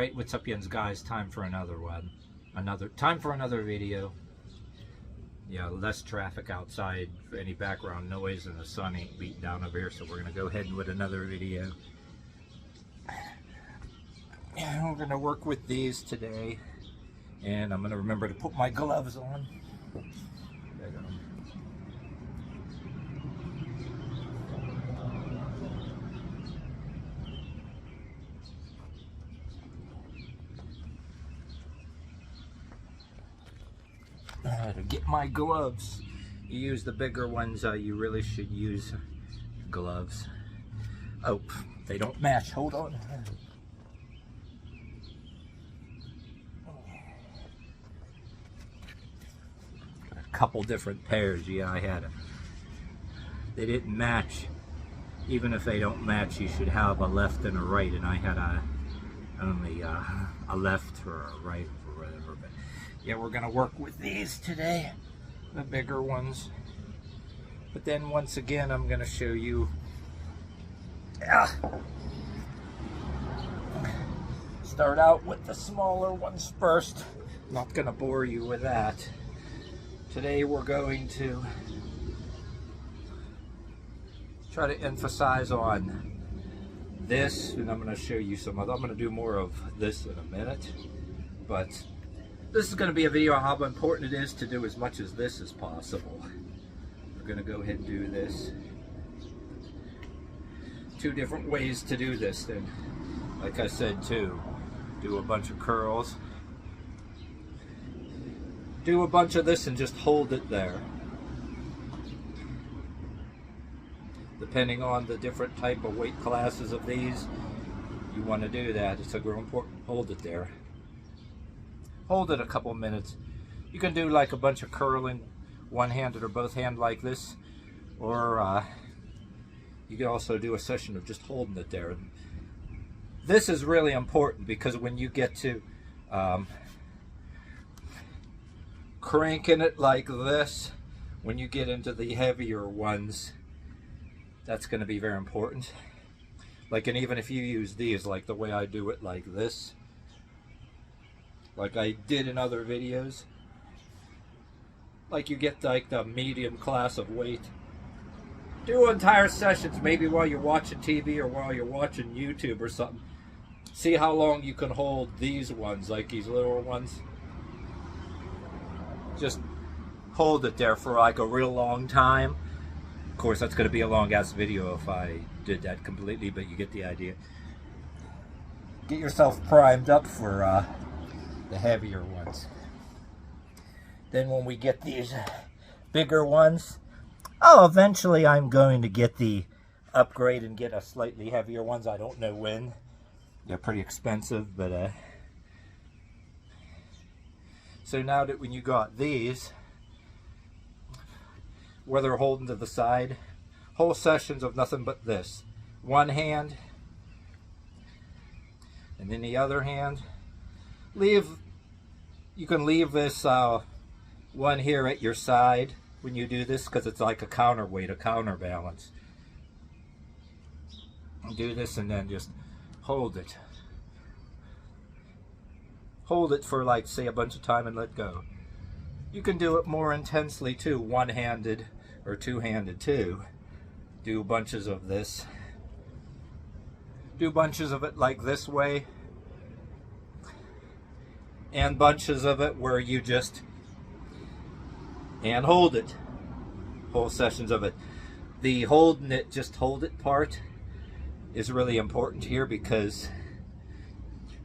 Alright, what's up yins guys? Time for another one. Time for another video. Yeah, less traffic outside, any background noise, and the sun ain't beating down over here, so we're gonna go ahead with another video. We're gonna work with these today, and I'm gonna remember to put my gloves on. To get my gloves. You use the bigger ones, you really should use gloves. Oh, they don't match. Hold on. A couple different pairs. Yeah, I had them. They didn't match. Even if they don't match, you should have a left and a right, and I had only a left or a right or whatever. But yeah, we're gonna work with these today, the bigger ones. But then once again, I'm gonna show you. Start out with the smaller ones first. Not gonna bore you with that. Today we're going to try to emphasize on this, and I'm gonna show you some other. I'm gonna do more of this in a minute, but this is going to be a video on how important it is to do as much as this as possible. We're going to go ahead and do this. Two different ways to do this then. Like I said too, do a bunch of curls. Do a bunch of this and just hold it there. Depending on the different type of weight classes of these, you want to do that. It's real important. Hold it there. Hold it a couple minutes. You can do like a bunch of curling, one-handed or both-hand like this, or you can also do a session of just holding it there. This is really important because when you get to cranking it like this, when you get into the heavier ones, that's going to be very important. Like, and even if you use these, like the way I do it like this, like I did in other videos, like you get like the medium class of weight. Do entire sessions, maybe while you're watching TV or while you're watching YouTube or something. See how long you can hold these ones, like these little ones. Just hold it there for like a real long time. Of course, that's going to be a long ass video if I did that completely, but you get the idea. Get yourself primed up for the heavier ones. Then when we get these bigger ones, eventually I'm going to get the upgrade and get a slightly heavier ones. I don't know when. They're pretty expensive, but so now that when you got these, where they're holding to the side, whole sessions of nothing but this. One hand, and then the other hand. You can leave this one here at your side when you do this, because it's like a counterweight, a counterbalance. Do this and then just hold it. Hold it for like, say, a bunch of time and let go. You can do it more intensely too, one-handed or two-handed too. Do bunches of this. Do bunches of it like this way. And bunches of it where you just and hold it. Whole sessions of it. The holding it, just hold it part is really important here, because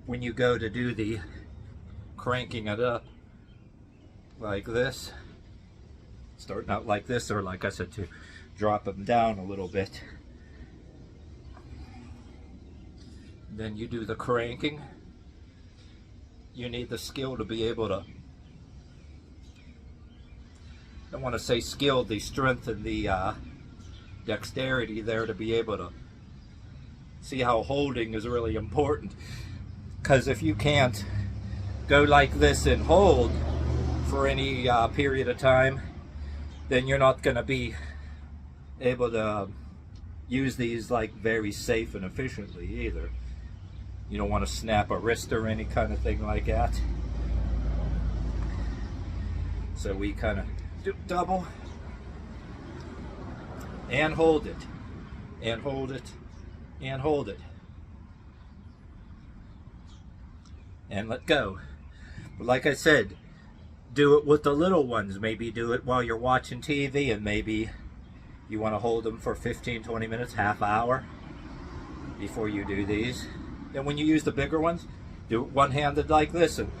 when you go to do the cranking it up like this, starting out like this, or like I said, to drop them down a little bit, then you do the cranking. You need the skill to be able to, I don't want to say skill, the strength and the dexterity there to be able to see how holding is really important. Because if you can't go like this and hold for any period of time, then you're not going to be able to use these like very safe and efficiently either. You don't want to snap a wrist or any kind of thing like that. So we kind of do double and hold it, and hold it, and hold it, and let go. But like I said, do it with the little ones. Maybe do it while you're watching TV, and maybe you want to hold them for 15-20 minutes, half hour before you do these. Then when you use the bigger ones, do it one-handed like this and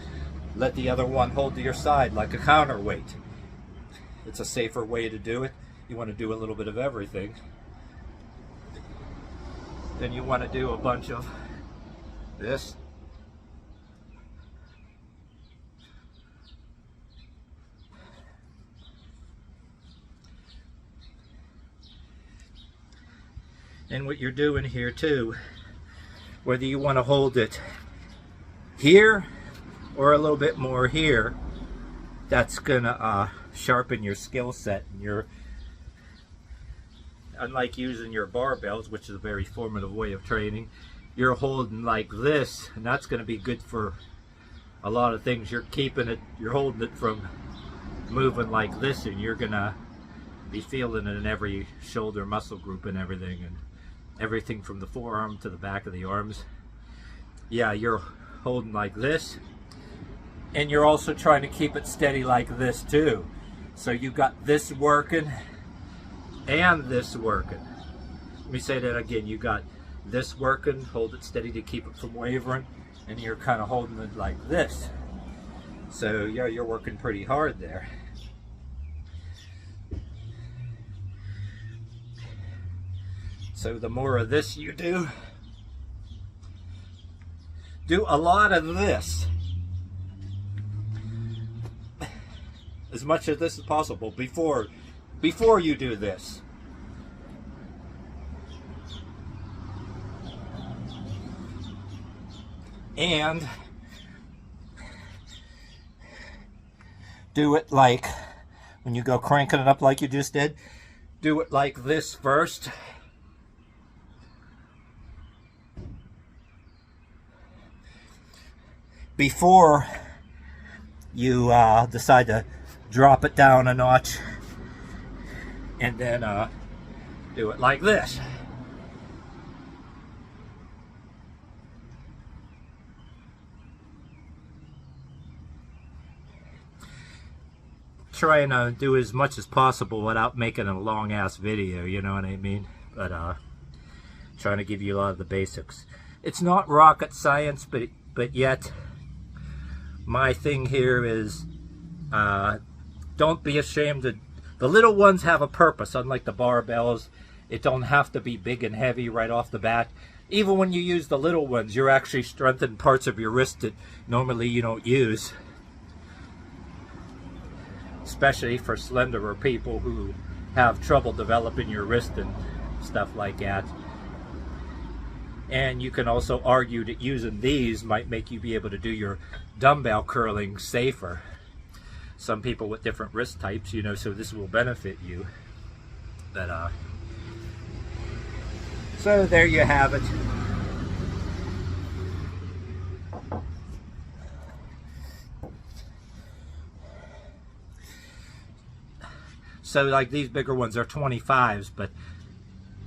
let the other one hold to your side like a counterweight. It's a safer way to do it. You want to do a little bit of everything. Then you want to do a bunch of this. And what you're doing here too, whether you want to hold it here or a little bit more here, that's gonna sharpen your skill set. And you're, unlike using your barbells, which is a very formative way of training, you're holding like this, and that's going to be good for a lot of things. You're keeping it, you're holding it from moving like this, and you're gonna be feeling it in every shoulder muscle group and everything, and everything from the forearm to the back of the arms. Yeah, you're holding like this, and you're also trying to keep it steady like this too. So you got this working and this working. Let me say that again. You got this working, hold it steady to keep it from wavering, and you're kind of holding it like this. So yeah, you're working pretty hard there. So the more of this you do a lot of this. As much of this as possible before you do this. And do it like, when you go cranking it up like you just did, do it like this first. Before you decide to drop it down a notch, and then do it like this. Trying to do as much as possible without making a long ass video, you know what I mean? But trying to give you a lot of the basics. It's not rocket science, but yet my thing here is don't be ashamed to, the little ones have a purpose. Unlike the barbells, it don't have to be big and heavy right off the bat. Even when you use the little ones, you're actually strengthening parts of your wrist that normally you don't use, especially for slenderer people who have trouble developing your wrist and stuff like that. And you can also argue that using these might make you be able to do your dumbbell curling safer. Some people with different wrist types, you know, so this will benefit you. But so there you have it. So like these bigger ones are 25s, but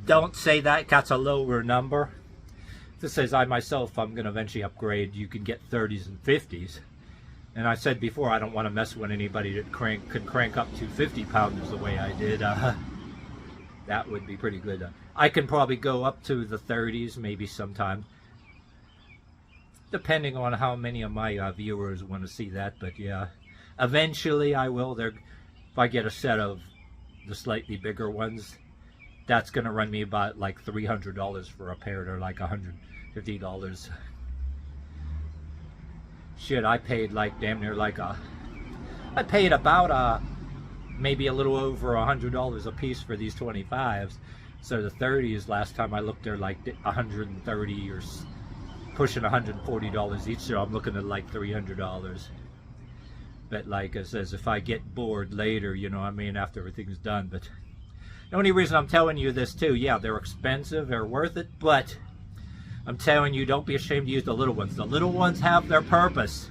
don't say that's a lower number. This says I myself, I'm going to eventually upgrade. You can get 30s and 50s. And I said before, I don't want to mess with anybody that could crank up to 50 pounders the way I did. That would be pretty good. I can probably go up to the 30s maybe sometime, depending on how many of my viewers want to see that. But yeah, eventually I will. If I get a set of the slightly bigger ones, that's going to run me about like $300 for a pair. They're like $150. Shit, I paid like damn near like I paid about maybe a little over $100 a piece for these 25s. So the 30s, last time I looked, they're like 130 or pushing $140 each. So I'm looking at like $300. But like I says, if I get bored later, you know what I mean, after everything's done. But the only reason I'm telling you this too, yeah, they're expensive, they're worth it, but I'm telling you, don't be ashamed to use the little ones. The little ones have their purpose.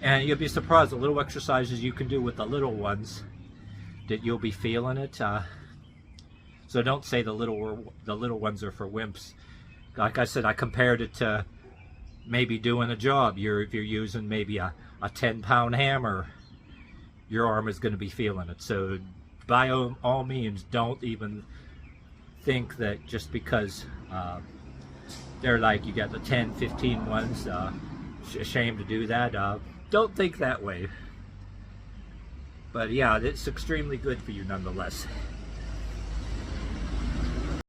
And you'll be surprised the little exercises you can do with the little ones that you'll be feeling it. So don't say the little ones are for wimps. Like I said, I compared it to maybe doing a job. If you're using maybe a 10-pound hammer, your arm is going to be feeling it. So by all means, don't even think that just because they're like, you got the 10, 15 ones, ashamed to do that. Don't think that way. But yeah, it's extremely good for you nonetheless.